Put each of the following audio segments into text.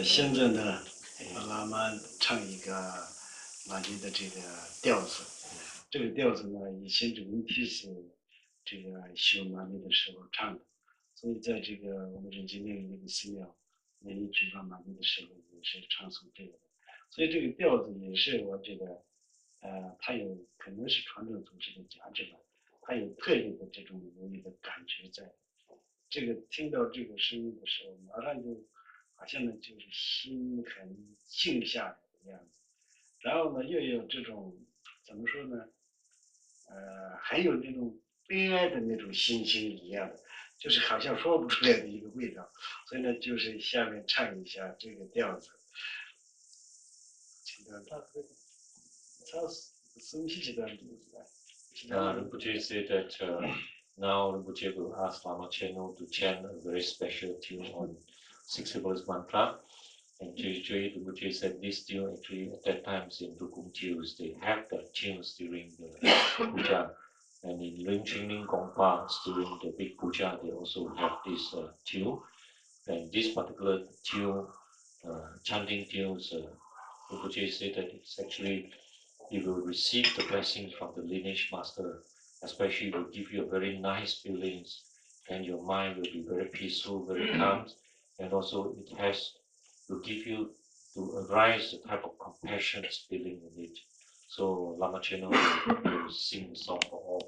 现在呢，喇嘛唱一个马尼的这个调子，这个调子呢，以前这个文体是这个修马尼的时候唱的，所以在这个我们人间那个寺庙，每一举办马尼的时候也是唱诵这个的，所以这个调子也是我觉得，它有可能是传统组织的价值吧，它有特有的这种优美的感觉在。这个听到这个声音的时候，马上就好像呢就是心很静下来的样子，然后呢又有这种怎么说呢，很有那种悲哀的那种心情一样的，就是好像说不出来的一个味道，所以呢就是下面唱一下这个调子，请到他什么细段Rinpoche said that now Rinpoche will ask Lama Cheno to chant a very special tune on Six Symbols Mantra. And usually Rinpoche said this tune actually at that time in Dukum tunes, they have that tunes during the puja. And in Ring Chingling Gongpa, during the big puja, they also have this tune. And this particular tune, chanting tunes, Rinpoche said that it's actually you will receive the blessings from the lineage master, especially it will give you a very nice feelings, and your mind will be very peaceful, very calm, and also it will give you to arise the type of compassion feeling in it. So Lama Cheno will sing the song for all.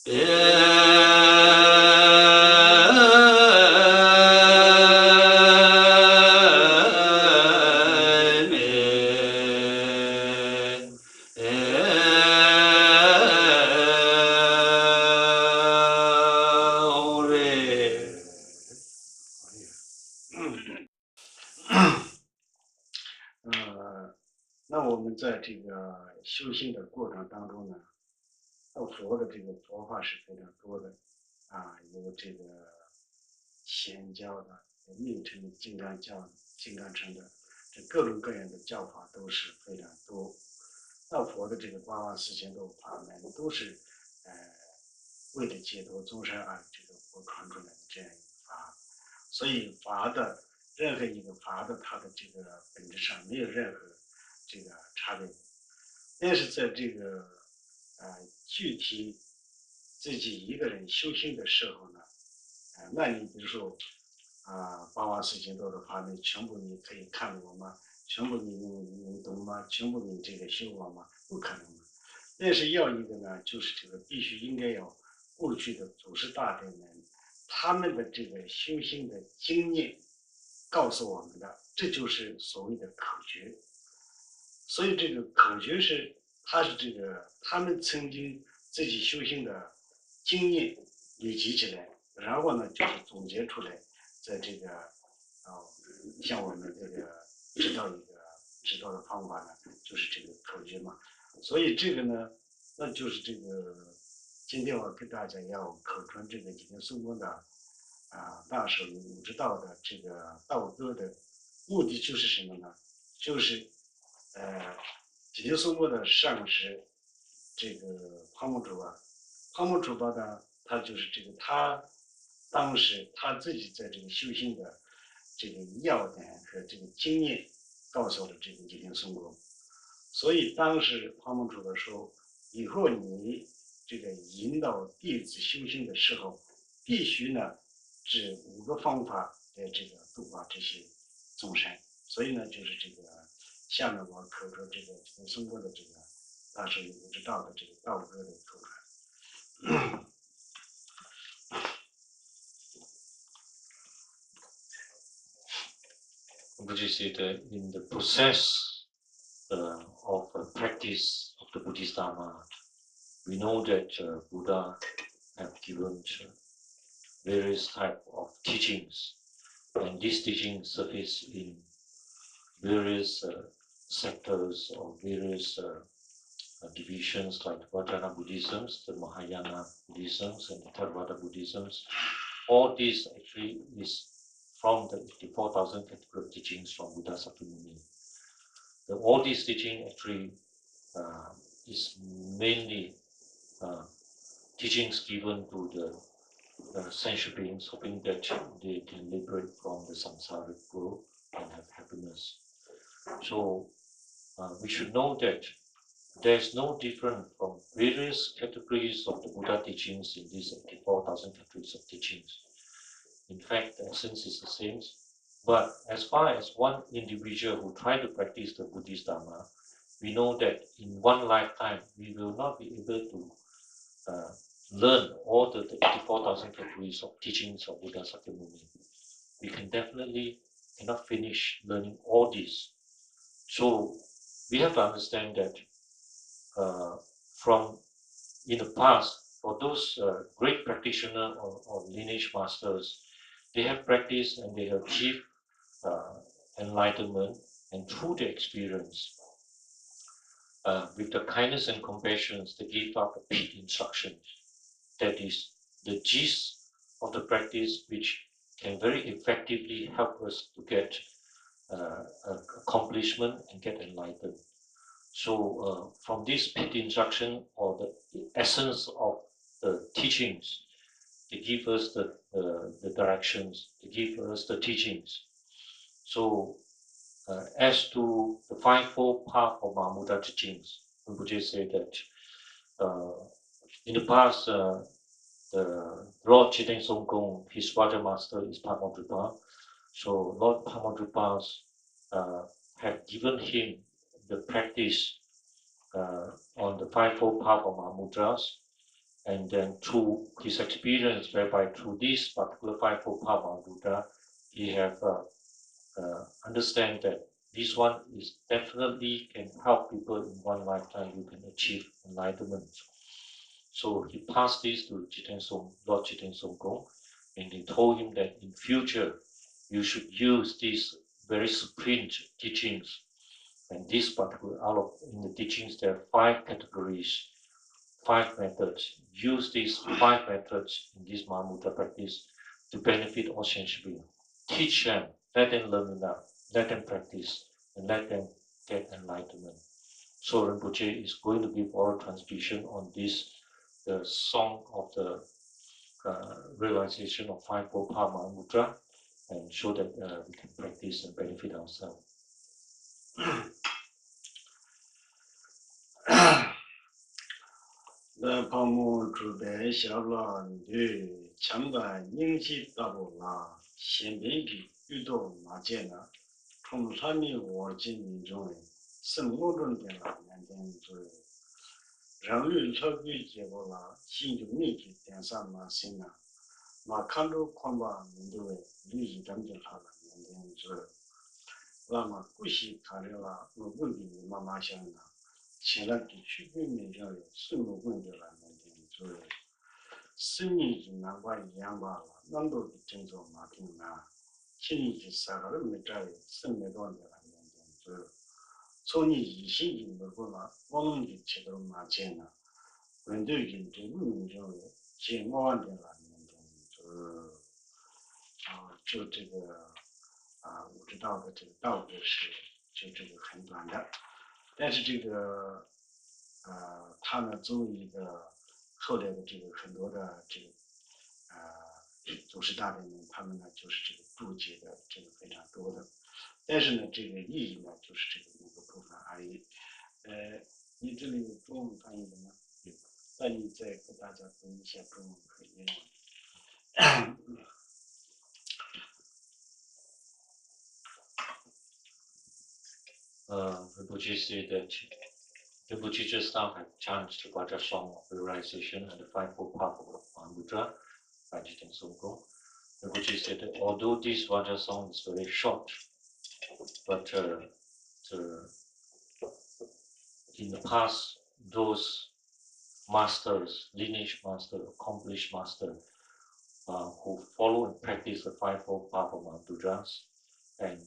那我们在这个修行的过程当中呢，佛的这个佛法是非常多的有这个显教的、密乘的、金刚教的、金刚乘的，这各种各样的教法都是非常多。道佛的这个84000多法门都是为了解脱众生而这个佛传出来的这样一个法，所以法的任何一个法的它的这个本质上没有任何这个差别，但是在这个具体自己一个人修行的时候呢，那你比如说84000多的法门，全部你可以看懂吗？全部你懂吗？全部你这个修完吗？不可能的。但是要一个呢，就是这个必须应该要过去的祖师大德们他们的这个修行的经验告诉我们的，这就是所谓的口诀。所以这个口诀是，它是这个他们曾经自己修行的经验累积起来，然后呢就是总结出来，在这个像我们这个知道的方法呢，就是这个口诀嘛。所以这个呢，那就是这个今天我跟大家要口传这个吉田松公的大手五之道的这个道歌的目的就是什么呢？就是吉田松公的上师这个帕木主巴呢，他就是这个他当时他自己在这个修行的这个要点和这个经验告诉了这个吉田松公，所以当时帕木主巴说，以后你这个引导弟子修行的时候，必须呢指5个方法来这个度化这些众生。所以呢，就是这个下面我口说这个吉田松公的这个大手五之道的这个道歌的口传。Rinpoche said that in the process of practice of the Buddhist Dharma, we know that Buddha have given various type of teachings, and these teachings surface in various sectors or various divisions like Vajrayana Buddhisms, the Mahayana Buddhisms, and the Theravada Buddhisms. All these actually is from the 84,000 category teachings from Buddha Sakyamuni. All these teaching actually is mainly teachings given to the sentient beings, hoping that they can liberate from the samsaric world and have happiness. So we should know that there is no difference from various categories of the Buddha teachings in these 84,000 categories of teachings. In fact, the essence is the same. But as far as one individual who try to practice the Buddhist Dharma, we know that in one lifetime we will not be able to learn all the 84,000 categories of teachings of Buddha Sakyamuni. We cannot finish learning all these. So we have to understand that from in the past, for those great practitioners or lineage masters, they have practiced and they have achieved enlightenment, and through the experience, with the kindness and compassion, they give out the peak instructions. That is the gist of the practice, which can very effectively help us to get accomplishment and get enlightened. So from this peak instruction or the essence of the teachings, they give us the directions, they give us the teachings. So as to the fivefold path of Mahamudra teachings, Rinpoche said that in the past, the Lord Chiteng Songkong, his Raja Master is Mahamudra. So Lord Mahamudra have given him the practice on the fivefold path of Mahamudras, And then through his experience, whereby through this particular fivefold path Mahamudra, he have understand that this one is definitely can help people in one lifetime who can achieve enlightenment. So he passed this to Lord Jiten Songkong, and he told him that in future you should use these very supreme teachings. And this particular in the teachings there are 5 categories, 5 methods. Use these 5 methods in this Mahamudra practice to benefit all sentient beings. Teach them, let them learn enough, let them practice, and let them get enlightenment. So Rinpoche is going to give oral transmission on this, the song of the realization of fivefold path Mahamudra, and show that we can practice and benefit ourselves. 那泡沫主白小了女强的应激道路了，先别给遇到马见了，从上面我进民众生活中的了两天左右，人类超越结果了，心中面积点上马心了，马看到宽把民众利益等就好了两天左右，那么不惜看着了，我问给你妈妈想了。 前来给区别面向有生活问题了，那点就是生命是难怪一样罢了，难道比真做马丁呢？心里是啥个都没在生活中的了，那点就是从你以前就没过了，我们就吃到马钱了，问题人对我们就见我的了，那点就是就这个我知道的这个道德是就这个很短的。 但是这个，他呢，作为一个后来的这个很多的这个，祖师大德们，他们呢就是这个注解的这个非常多的，但是呢，这个意义呢就是这个5个部分而已。你这里有中文翻译的吗？有。那你再给大家读一下中文和英文。Rinpoche said that Rinpoche just now had chanted the Vajra song of realization and the fivefold path of Mahamudra by Jiten Songkong. Rinpoche said that although this Vajra song is very short, but in the past, those masters, lineage master, accomplished master, who follow and practice the fivefold path of Mahamudra, and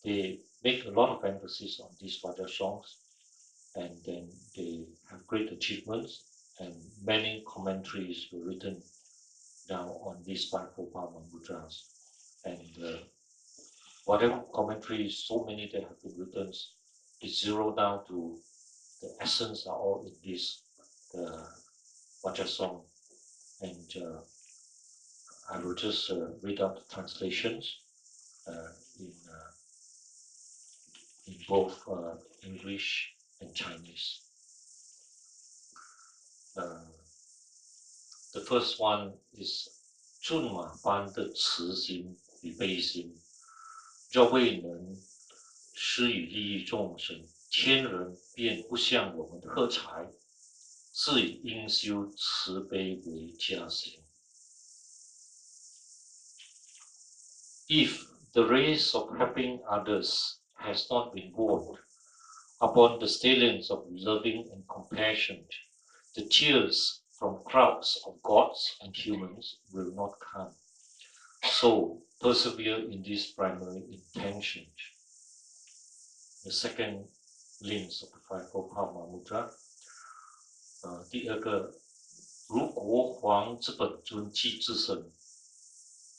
they make a lot of emphasis on these Vajra songs, and then they have great achievements, and many commentaries were written down on these fivefold path Mahamudras. And whatever commentaries, so many that have been written, is zero down to the essence are all in this Vajra song. And I will just read out the translations in both English and Chinese. The first one is 骏马般的慈心与悲心，若未能施与利益众生，天人便不向我们喝彩，自以应修慈悲为家行。If the race of helping others has not been born upon the stallions of loving and compassion, the tears from crowds of gods and humans will not come. So persevere in this primary intention. The second limbs of the fivefold path Mahamudra. 第二个，如国皇之本尊即自身，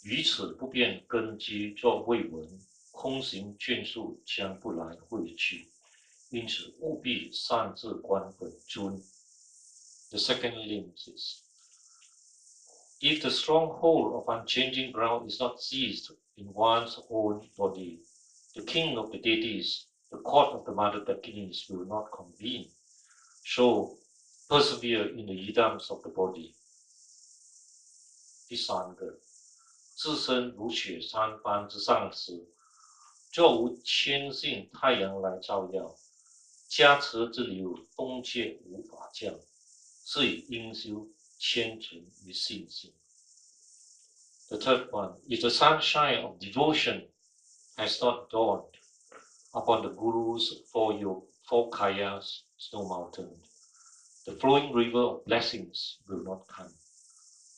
于此不变根基作未闻，空行眷属将不来会去，因此务必善自观本尊。The second limb is, if the stronghold of unchanging ground is not seized in one's own body, the king of the deities, the court of the mother Dakinis will not convene. So persevere in the yidams of the body. 第三个，自身如雪山般之上时，若无千姓太阳来照耀，加持之流东界无法降。是以应修虔诚与信心。The third one, if the sunshine of devotion has not dawned upon the Guru's four kayas, snow mountain, the flowing river of blessings will not come.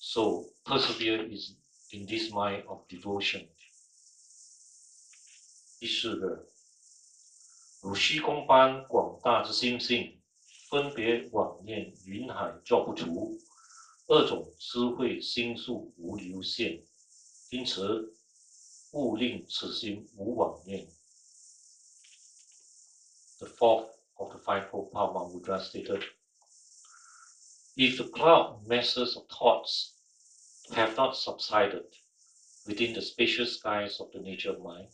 So persevere in this mind of devotion. 第四个，如虚空般广大之心性，分别妄念云海照不除，二种智慧心数无流现，因此勿令此心无妄念。The fourth of the fivefold path Mahamudra stated, if the cloud masses of thoughts have not subsided within the spacious skies of the nature of mind,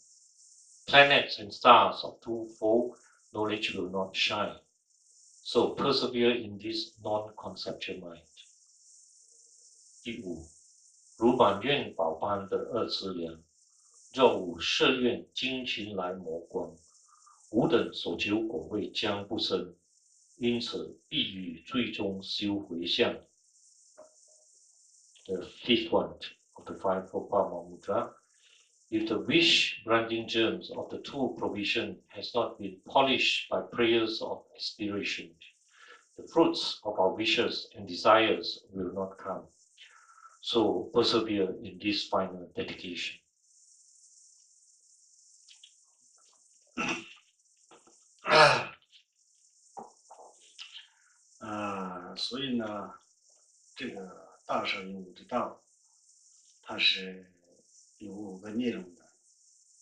planets and stars of twofold knowledge will not shine. So persevere in this non-conceptual mind. 第五，如满愿宝般的二资粮，若无摄愿精勤来磨光，吾等所求果位将不生，因此必于最终修回向。The fifth one of the fivefold path Mahamudra, if the wish-granting germs of the true provision has not been polished by prayers of aspiration, the fruits of our wishes and desires will not come. So persevere in this final dedication. 所以呢，这个大舍有五之道，它是有5个内容的。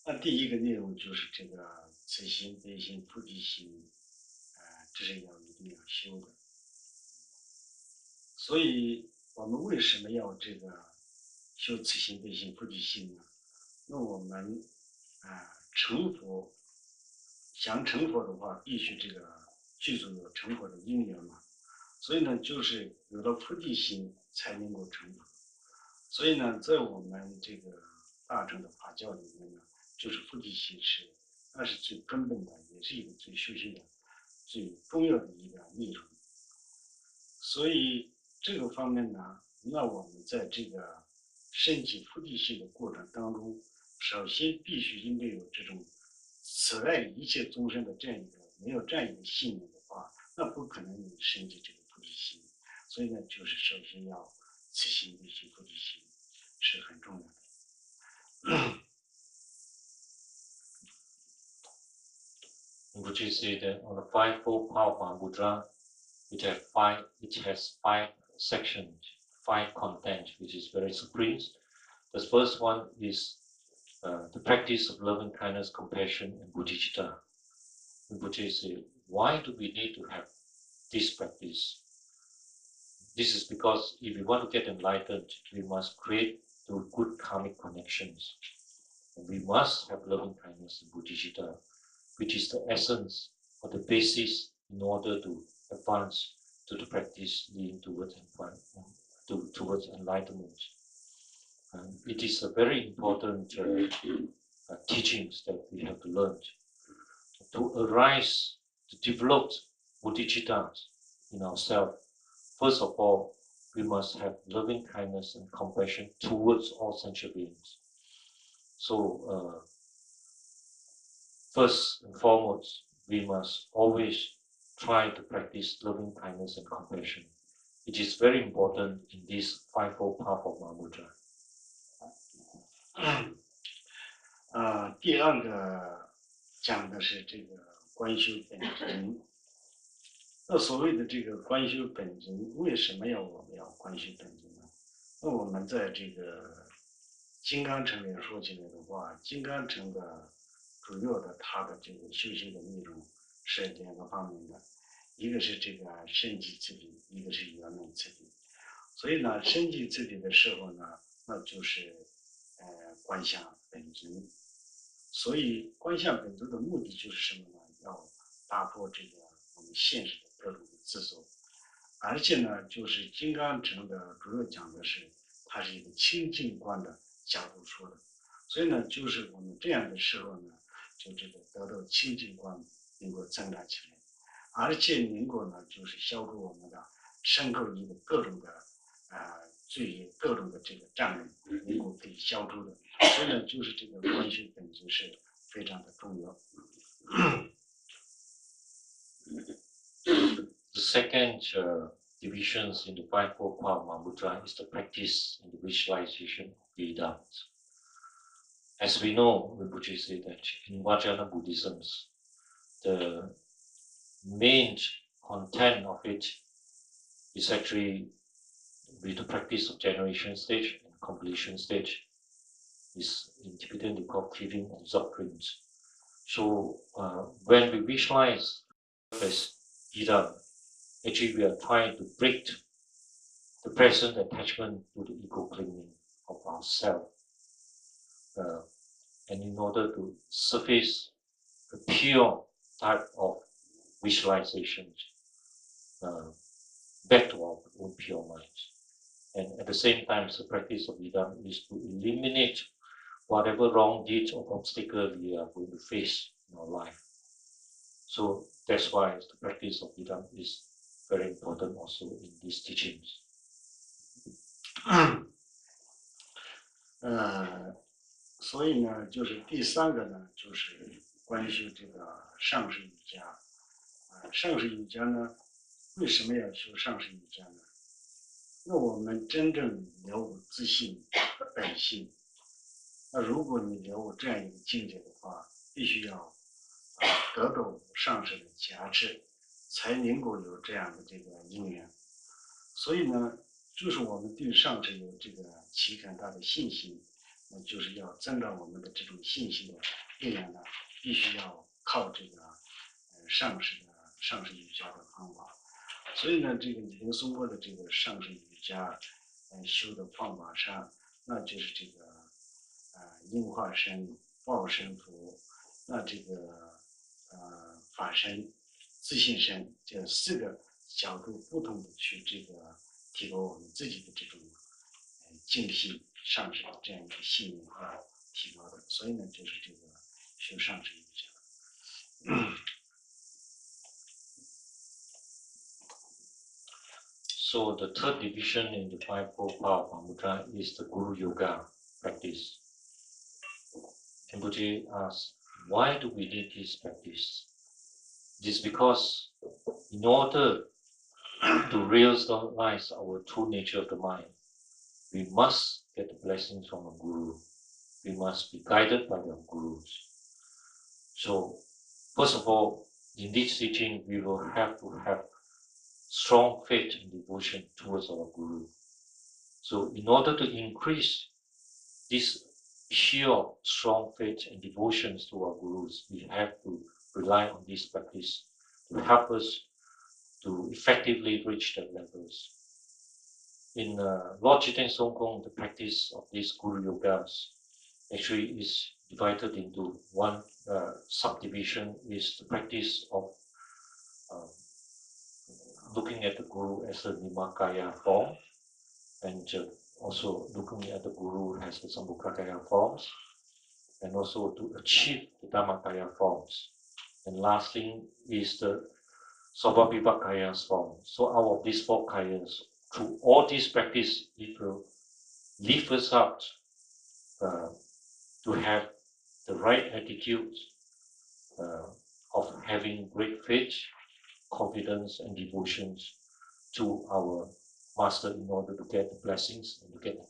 那第一个内容就是这个慈心、悲心、菩提心，这是一定要修的。所以我们为什么要这个修慈心、悲心、菩提心呢？那我们成佛，想成佛的话，必须这个具足有成佛的因缘嘛。所以呢，就是有了菩提心才能够成佛。所以呢，在我们这个大乘的法教里面呢，就是菩提心那是最根本的，也是一个最修行的、最重要的一个内容。所以这个方面呢，那我们在这个升起菩提心的过程当中，首先必须应该有这种慈爱一切众生的这样一个，没有这样一个信念的话，那不可能你升起这个菩提心。所以呢，就是首先要慈心、悲心、菩提心是很重要的。Rinpoche said that on the fivefold path of Mahamudra, it has 5 sections, 5 contents, which is very supreme. The first one is the practice of loving kindness, compassion, and bodhicitta. Rinpoche said, why do we need to have this practice? This is because if we want to get enlightened, we must create through good karmic connections. And we must have loving kindness and bodhicitta, which is the essence or the basis in order to advance to the practice leading towards enlightenment. And it is a very important teachings that we have to learn. To arise, to develop bodhicitta in ourselves, first of all, we must have loving kindness and compassion towards all sentient beings. So, first and foremost, we must always try to practice loving kindness and compassion. It is very important in this fivefold path of Mahamudra. 第二个讲的是这个观修本真。那所谓的这个观修本真，为什么我们要观修本真呢？那我们在这个金刚乘里说起来的话，金刚乘的主要的它的这个修行的内容是2个方面的，一个是这个身体次第，一个是圆满次第。所以呢，身体次第的时候呢，那就是观想本真。所以观想本真的目的就是什么呢？要打破这个我们现实的各种的执着，而且呢，就是金刚乘的主要讲的是，它是一个清净观的角度说的。所以呢，就是我们这样的时候呢，就这个得到清净观能够增长起来，而且能够呢，就是消除我们的身口意的各种的罪业、各种的这个障碍能够可以消除的。所以呢，就是这个观学本质是非常的重要。The second divisions in the fivefold path of Mahamudra is the practice and the visualization of Vedanta. As we know, Rinpoche said that in Vajrayana Buddhism, the main content of it is actually with the practice of generation stage and completion stage. Is in Tibetan they call cleaving and doctrines. So when we visualize as Vedanta, actually we are trying to break the present attachment to the ego clinging of ourselves. And in order to surface a pure type of visualization back to our own pure minds. And at the same time, the practice of Vedanta is to eliminate whatever wrong deeds or obstacle we are going to face in our life. So that's why the practice of Vedanta is very important also in these teachings. 所以呢，就是第三个呢，就是关于这个上师瑜伽。上师瑜伽呢，为什么要修上师瑜伽呢？那我们真正了悟自性本性。那如果你了悟这样一个境界的话，必须要得到上师的加持，才能够有这样的这个因缘。所以呢，就是我们对上师有这个期看他的信心，那就是要增长我们的这种信心的力量呢，必须要靠这个上师瑜伽的方法。所以呢，这个李松波的这个上师瑜伽修的方法上，那就是这个应化身、报身佛，那这个法身、自信身这4个角度不同的去这个提高我们自己的这种静心上师的这样一个信念提高的。所以呢，就是这个修上师瑜伽。So the third division in the fivefold path of Mahamudra is the Guru Yoga practice. Rinpoche asks, why do we need this practice? It is because in order to realize our true nature of the mind, we must get the blessings from a guru. We must be guided by the gurus. So, first of all, in this teaching, we will have to have strong faith and devotion towards our guru. So, in order to increase this pure, strong faith and devotions to our gurus, we have to rely on this practice to help us to effectively reach that levels. In Lord Jiteng Songkong, the practice of these Guru Yogas actually is divided into one subdivision is the practice of looking at the Guru as a Nimakaya form, and also looking at the Guru as the Sambhukakaya forms, and also to achieve the Dhammakaya forms. And last thing is the Svabhavivakaya form. So out of these 4 kayas, through all these practice, it will lift us up to have the right attitude of having great faith, confidence, and devotions to our master in order to get the blessings and to get the